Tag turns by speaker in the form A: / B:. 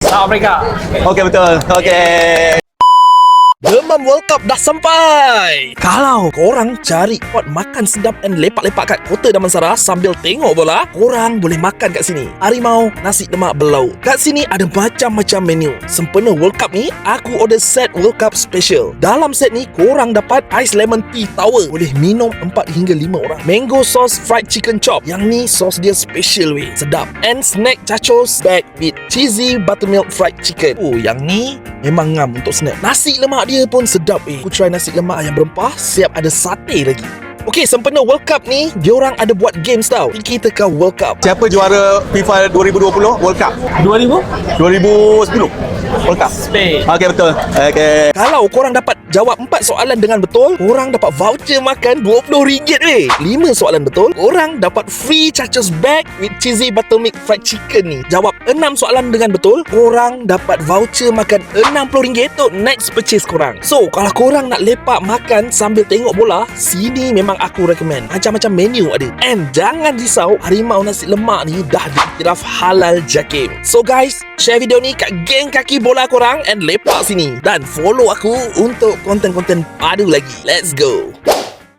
A: South Africa.
B: Okey, betul. Okey.
C: Demam World Cup dah sampai. Kalau korang cari spot makan sedap dan lepak-lepak kat Kota Damansara sambil tengok bola, korang boleh makan kat sini. Harimau nasi lemak belau. Kat sini ada macam-macam menu. Sempena World Cup ni, aku order set World Cup special. Dalam set ni, korang dapat ice lemon tea tower. Boleh minum 4 hingga 5 orang. Mango sauce fried chicken chop. Yang ni sos dia special weh. Sedap. And snack chachos bag with cheesy buttermilk fried chicken. Oh, yang ni memang ngam untuk snack. Nasi lemak dia pun sedap Aku try nasi lemak ayam berempah. Siap ada sate lagi. Okey, sempena World Cup ni, diorang ada buat games tau. Kita ke World Cup.
B: Siapa juara FIFA 2020 World Cup?
A: 2000?
B: 2010 World Cup.
A: Spain.
B: Okey, betul. Okey.
C: Kalau korang dapat jawab 4 soalan dengan betul, korang dapat voucher makan RM20 weh. 5 soalan betul, korang dapat free chachos bag with cheesy buttermilk fried chicken ni. Jawab 6 soalan dengan betul, korang dapat voucher makan RM60 untuk next purchase korang. So, kalau korang nak lepak makan sambil tengok bola, sini memang aku recommend. Macam-macam menu ada. And jangan risau, harimau nasi lemak ni dah diiktiraf halal JAKIM. So guys, share video ni kat geng kaki bola korang and lepak sini. Dan follow aku untuk konten-konten padu lagi. Let's go.